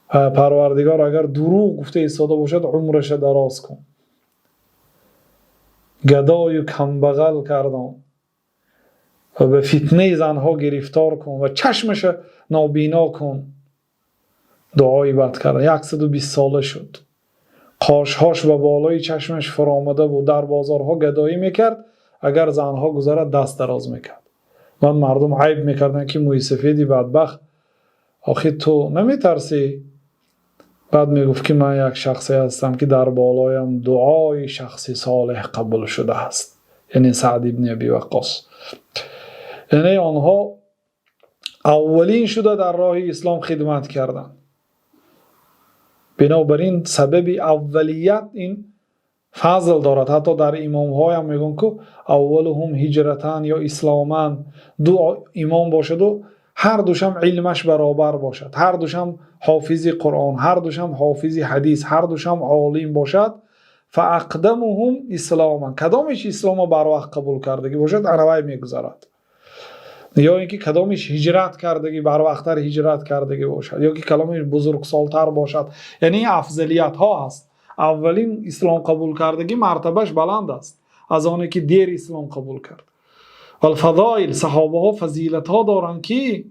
پروردگار اگر دروغ گفته ایستاده باشد عمرش دراز کن. گدای و کمبغل کردن و به فتنه زنها گرفتار کن و چشمش نابینا کن. دعایی بد کردن. 120 ساله شد، قاشهاش و بالای چشمش فرامده بود. در بازارها گدایی میکرد، اگر زنها گذرد دست دراز میکرد. من مردم عیب میکردن که موی سفیدی بدبخت، آخه تو نمیترسی؟ بعد میگفت که من یک شخصی هستم که در بالایم دعای شخصی صالح قبول شده است، یعنی سعد ابن ابی وقاص. یعنی آنها اولین شده در راه اسلام خدمت کردن. بنابراین سبب اولیت این فضل دارد. حتی در امام های هم میگن که اولهم هجرتن یا اسلامن، دو امام باشد و هر دوشم علمش برابر باشد، هر دوشم حافظ قرآن، هر دوشم حافظ حدیث، هر دوشم عالم باشد. فاقدمهم اسلاما، کدامش اسلام بر وقت قبول کردگی باشد انوی میگذارد، یا اینکه کدامش هجرت کردگی بر وقتر هجرت کردگی باشد، یا که کلامش بزرگ سالتر باشد. یعنی افضلیت ها هست. اولین اسلام قبول کردگی مرتبهش بلند است از آنه که دیر اسلام قبول کرد. الفضائل، صحابه ها فضیلت ها دارن که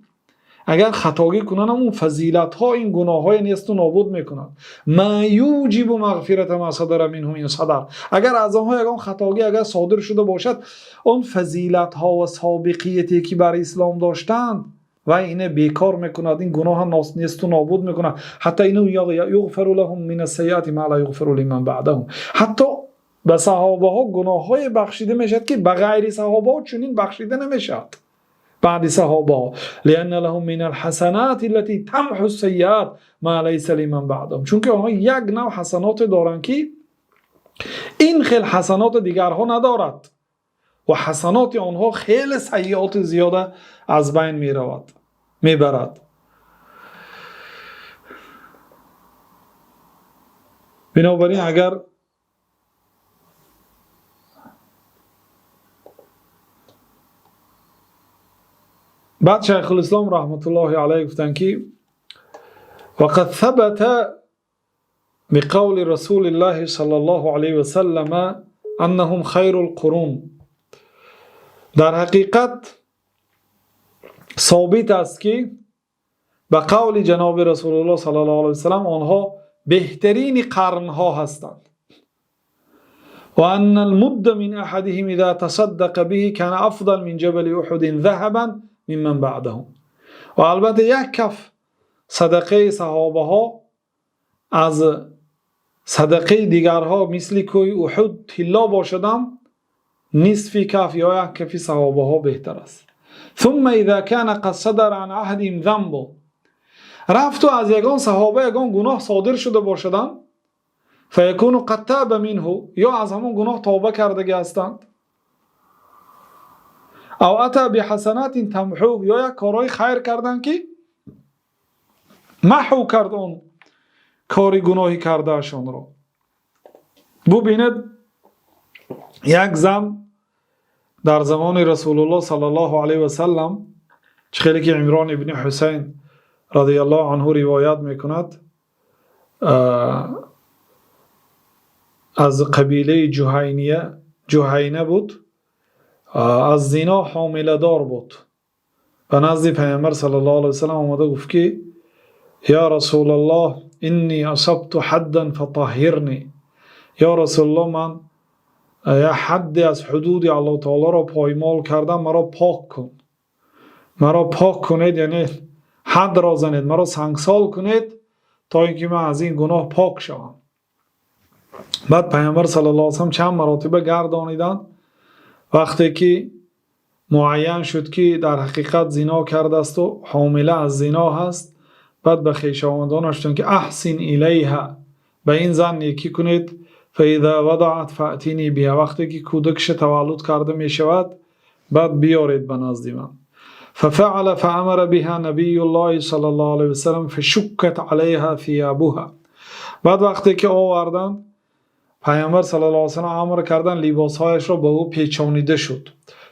اگر خطاگی کنن اون فضیلت ها این گناه های نیست و نابود میکنن. ما یوجب مغفرت ما صدر منهم این صدر. اگر از آنها یگان خطاگی اگر صادر شده باشد، اون فضیلت ها و سابقیتی که بر اسلام داشتند و اینه بیکار میکند، این گناه ناس نیست و نابود میکند. حتی اینو یغفر لهم من السیئات ما لا یغفر لمن بعدهم. حتی به صحابه ها گناه های بخشیده میشد که به غیر صحابه ها چنین بخشیده نمیشد بعد صحابه ها. لان لهم من الحسنات التي تمحو السیئات ما لیس لمن بعدهم. چون که آنها یک نوع حسنات دارند که این خیلی حسنات دیگرها ندارد و حسنات آنها خیلی سیئات زیاده از بین میبرد. بنابراین اگر بعد شیخ الاسلام رحمت الله علیه گفتن که وقد ثبت بقول رسول الله صلی الله علیه و سلم انهم خیر القرون. در حقیقت ثابت است که به قول جناب رسول الله صلی الله علیه و سلم آنها بهترین قرنها هستند. و ان المد من احدهم اذا تصدق به كان افضل من جبل احد ذهبا ممن بعدهم. و البته یک کف صدقه صحابه ها از صدقه دیگرها مثل کوی احد طلا باشدم، نصف کف یا یک کف صحابه ها بهتر است. ثم اذا كان قد صدر عن احدهم ذنب، رفت و از یگان صحابه یگان گناه صادر شده باشدم، فیکون قد تاب منه، یا از همون گناه توبه کردگی هستند. او اتی بحسنات تمحو، یا یک کارهای خیر کردن که محو کرد اون کاری گناهی کرده اشان را. ببینید یک زن در زمان رسول الله صلی الله علیه و سلم، خیلی که عمران ابن حسین رضی الله عنه روایت میکند، از قبیله جهینه بود، از زنا حامله دار بود. و نزد پیامبر صلی الله علیه و سلم آمده گفت که یا رسول الله انی اصبت حدا فطهرنی، یا رسول الله من یا حدی از حدود الله تعالی را پایمال کردم، مرا پاک کن، مرا پاک کنید، یعنی حد را زنید، مرا سنگسال کنید تا اینکه من از این گناه پاک شوم. بعد پیامبر صلی الله علیه و سلم چند مرتبه گردانیدند. وقتی که معین شد که در حقیقت زنا کرده است و حامله از زنا هست، بعد به خویشاوندانش گفتند که احسن الیها، به این زن نیکی کنید، فاذا وضعت فاتینی بها، وقتی که کودکش تولد کرده می شود بعد بیارید به نزد من. ففعل فامر بها نبی الله صلی الله علیه و سلم فشکت علیها ثيابها. بعد وقتی که آوردند، پیامبر صلی الله علیه و سلم امر کردن لباسهایش را به او پیچانیده شد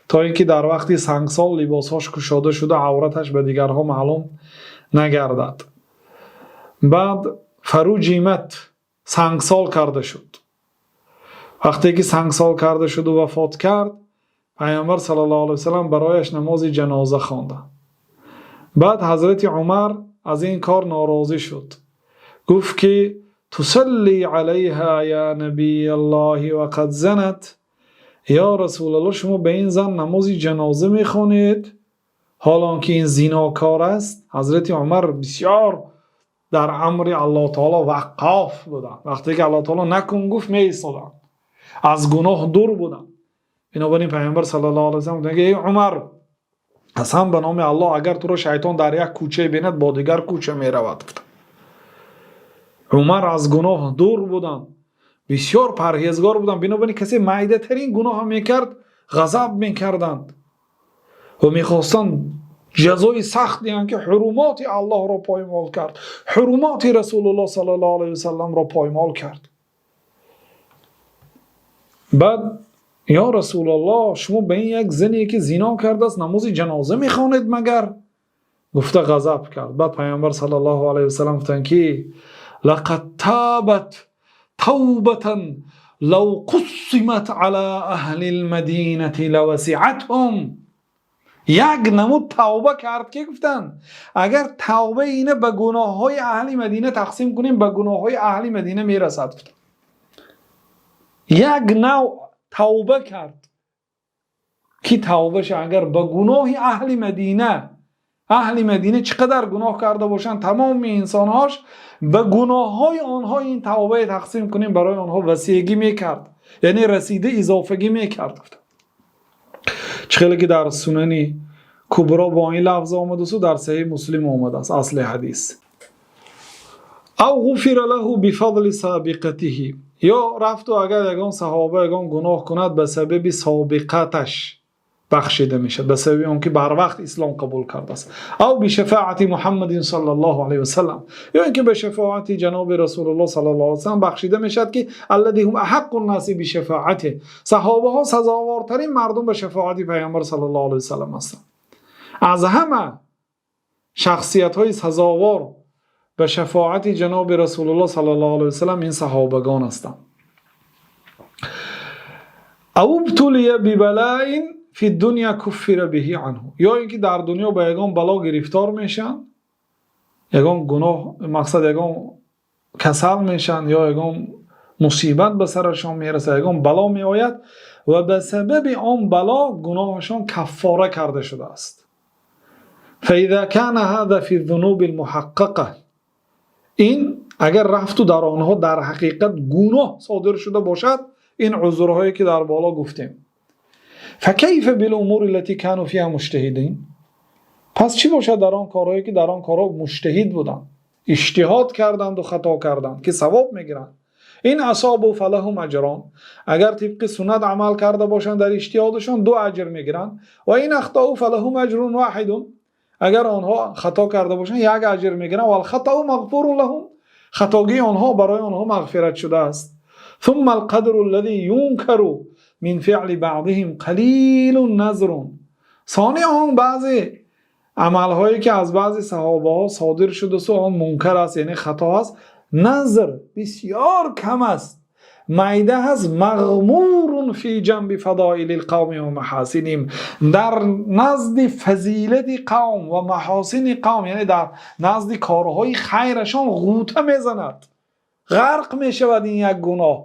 تا اینکه در وقتی سنگسال لباسهاش گشاده شده عورتش به دیگرها معلوم نگردد. بعد فروجیمت، سنگسال کرده شد. وقتی که سنگسال کرده شد و وفات کرد، پیامبر صلی الله علیه و سلم برایش نماز جنازه خواند. بعد حضرت عمر از این کار ناراضی شد، گفت که تصلی علیها یا نبی الله و قد زنت، یا رسول الله شما به این زن نماز جنازه میخوانید حالان که این زیناکار است. حضرت عمر بسیار در امر الله تعالی وقاف بودن، وقتی که الله تعالی نکن گفت می ایستادن، از گناه دور بودن. بنابراین پیامبر صلی الله علیه و سلم میگه ای عمر، قسم به نام الله اگر تو را شیطان در یک کوچه بیند با دیگر کوچه میرود. عمر از گناه دور بودن، بسیار پرهیزگار بودن. بنابراین کسی معیده ترین گناه میکرد غضب میکردند و میخواستند جزای سخت دیدن که حرمات الله را پایمال کرد، حرمات رسول الله صلی الله علیه و سلم را پایمال کرد. بعد یا رسول الله شما به این یک زنی که زنا کرده است نماز جنازه میخوانید مگر؟ گفته غضب کرد. بعد پیامبر صلی الله علیه و سلم گفتند که لقد تابت توبة لو قسمت على اهل المدینه لوسعتهم. یک نمود توبه کرد که گفتن اگر توبه اینه به گناه های اهل مدینه تقسیم کنیم به گناه های اهل مدینه میرسد. یک نوع توبه کرد که توبهش اگر به گناه اهل مدینه چقدر گناه کرده باشن تمام انسانهاش به گناه های آنها این توبه تقسیم کنیم برای آنها وسیعگی میکرد، یعنی رسیده اضافگی میکرد. چخیلی که در سنن کبرا با این لفظ آمده است و در صحیح مسلم آمده است اصل حدیث. او غفر له بفضل سابقته، یا رفت و اگر یگان صحابه یگان گناه کند به سبب سابقتش بخشیده میشد، به سبب اون که بر وقت اسلام قبول کرده است. او بشفاعت محمد صلی الله علیه و سلم، یا اینکه به شفاعت جناب رسول الله صلی الله علیه و سلم بخشیده میشد که الذی هم احق الناس بشفاعته، صحابه ها سزاوارترین مردم به شفاعت پیامبر صلی الله علیه و سلم هستند. از همه شخصیت های سزاوار به شفاعت جناب رسول الله صلی الله علیه و سلم این صحابگان هستند. او ابتلی ببلاء فی الدنیا کفر به عنه، یا اینکه در دنیا به یگان بلا گرفتار میشن، یگان گناه مقصد یگان کسل میشن یا یگان مصیبت به سرشان میرسه، یگان بلا میآید و به سبب آن بلا گناهشان کفاره کرده شده است. فاذا كان هذا في الذنوب المحققه، این اگر رفت و در آنها در حقیقت گناه صادر شده باشد، این عذرهایی که در بالا گفتیم. فکیف بالامور التي كانوا فيها مجتهدین، پس چی باشد در آن کارهایی که در آن کارها مجتهد بودند، اجتهاد کردند و خطا کردند که ثواب میگیرند. این اصابوا فلهم اجران، اگر طبق سنت عمل کرده باشند در اجتهادشان 2 اجر میگیرند. و این اخطاوا فلهم اجر واحد، اگر آنها خطا کرده باشند 1 اجر میگیرند. و الخطا مغفور لهم، خطاگی آنها برای آنها مغفرت شده است. ثم القدر الذي ينكر من فعل بعضهم قلیل نظر، ثانی آن بعضی عملهایی که از بعضی صحابه ها صادر شده آن منکر است، یعنی خطا است، نظر بسیار کم است، معیده هست، مغمور فی جنب فضائل القوم و محاسنهم، در نزد فضیلت قوم و محاسن قوم، یعنی در نزد کارهای خیرشان غوطه میزند، غرق میشود این یک گناه.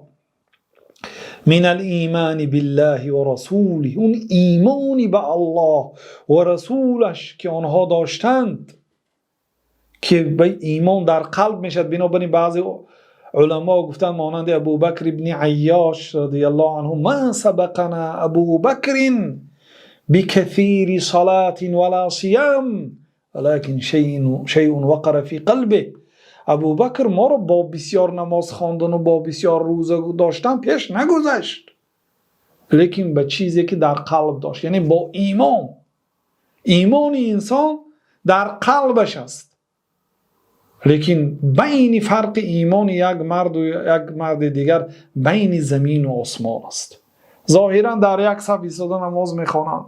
من الایمان بالله و رسوله، اون ایمانی به الله و رسولش که آنها داشتند که به ایمان در قلب میشد. بنابراین بعضی علما گفتن مانند ابوبکر ابن عیاش رضی الله عنه، ما سبقنا ابوبکر بکثیر صلاة ولا صیام ولكن شیء وقر فی قلبه، ابوبکر ما رو با بسیار نماز خواندن و با بسیار روزه داشتن پیش نگذشت، لیکن به چیزی که در قلب داشت، یعنی با ایمان. ایمان انسان در قلبش است، لیکن بین فرق ایمان یک مرد و یک مرد دیگر بین زمین و آسمان است. ظاهرا در یک صف ایستاده نماز میخوانند،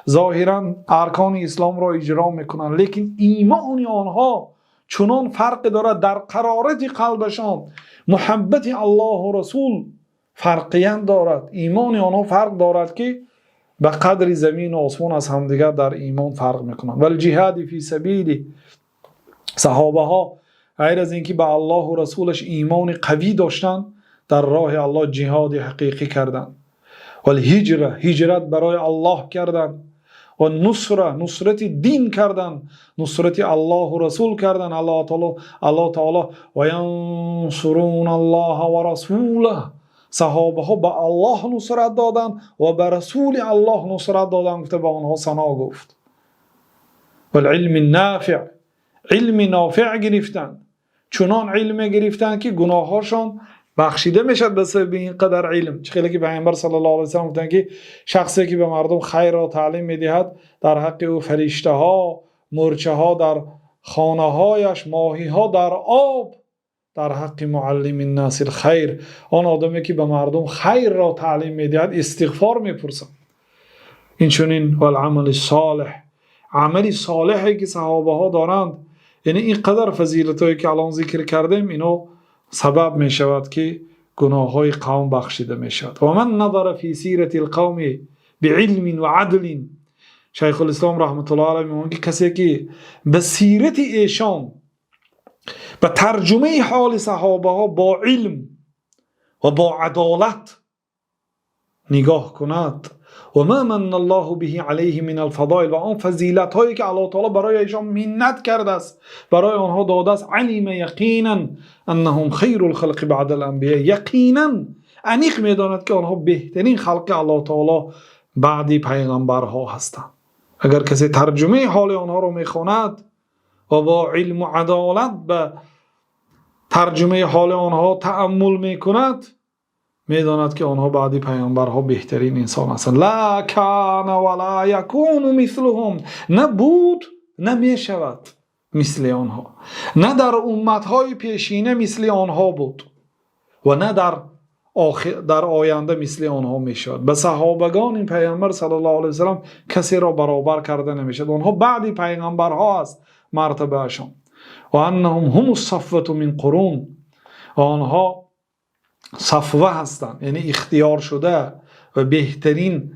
ظاهرا ارکان اسلام را اجرا میکنند، لیکن ایمان آنها چنان فرق دارد، در قرارت قلبشان محبت الله و رسول فرقیت دارد، ایمان آنها فرق دارد که به قدر زمین و آسمان از همدیگر در ایمان فرق میکنند. ولی جهاد فی سبیل، صحابه ها غیر از اینکه به الله و رسولش ایمان قوی داشتند، در راه الله جهاد حقیقی کردند. ولی هجرت برای الله کردند و نصرت دین کردن، نصرت الله و رسول کردن. الله تعالی و ینصرون الله و رسوله، صحابه ها به الله نصرت دادن و به رسول الله نصرت دادن، گفته به آنها ثنا گفت. والعلم النافع، علم نافع گرفتن، چنان علم گرفتن که گناهاشون بخشیده میشد به سبب این قدر علم. خیلی که پیامبر صلی الله علیه و سلم گفتن که شخصی که به مردم خیر را تعلیم میدهد در حق او فرشته ها، مورچه ها در خانه هایش، ماهی ها در آب در حق معلم الناس الخیر. آن آدمی که به مردم خیر را تعلیم میدهد استغفار میپرسد. این چنین والعمل صالح، عملی صالحی که صحابه ها دارند، یعنی این قدر فضیلتایی که الان ذکر کردیم اینو سبب می شود که گناه های قوم بخشیده می شود. و من نظر فی سیرت القوم بعلم و عدل، شیخ الاسلام رحمت الله علیه میگه که کسی که به سیرت ایشان، به ترجمه حال صحابه ها با علم و با عدالت نگاه کند، و ما من الله به علیه من الفضائل، و آن فضیلت هایی که الله تعالی برای ایشان منت کرده است، برای آنها داده است، علم یقینا انهم خیر الخلق بعد الانبیاء، یقینا انیق میداند که آنها بهترین خلق الله تعالی بعد پیغمبرها هستند. اگر کسی ترجمه حال آنها رو میخواند و با علم و عدالت به ترجمه حال آنها تأمل میکند، میداند که آنها بعد پیامبرها بهترین انسان هستند. لا کان ولا یکون مثلهم، نه بود نه میشود مثل آنها، نه در امتهای پیشینه مثل آنها بود و نه در آینده مثل آنها میشود. به صحابگان این پیامبر صلی الله علیه وسلم کسی را برابر کرده نمیشد. آنها بعد پیغمبرها است مرتبهشان. و انهم هم الصفوه من قرون، آنها صفوه هستند، یعنی اختیار شده و بهترین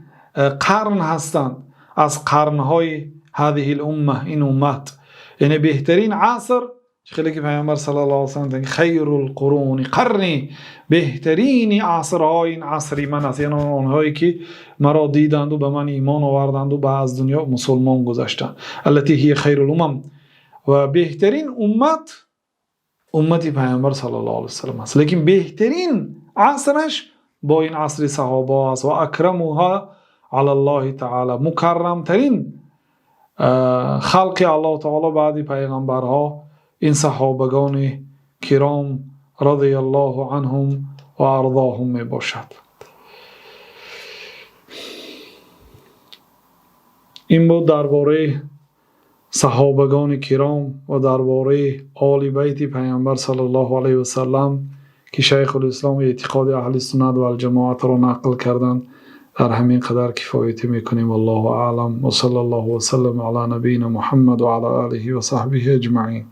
قرن هستند از قرنهای هذه الامه، این امت، یعنی بهترین عصر. خیلی که پیامبر صلی الله علیه و سلم خیر القرون قرنی، بهترین عصرهای این عصری من است، یعنی آنهایی که مرا دیدند و به من ایمان آوردند و به از دنیا مسلمان گذشتند. التي هی خیر الامم، و بهترین امتی پیامبر صلی الله علیه و سلم است، لیکن بهترین عصرش با این عصر صحابه است. و اکرمها علی الله تعالی، مکرم ترین خلق الله تعالی بعد پیغمبرها این صحابگان کرام رضی الله عنهم و ارضاهم می باشد. این بود درباره صحابگان کرام و درباره آل بیت پیامبر صلی الله علیه و سلم که شیخ الاسلام اعتقاد اهل سنت و الجماعت را نقل کردند. در همین قدر کفایت میکنیم. والله اعلم و صلی الله و سلم علی نبینا محمد و علی آله و صحبه اجمعین.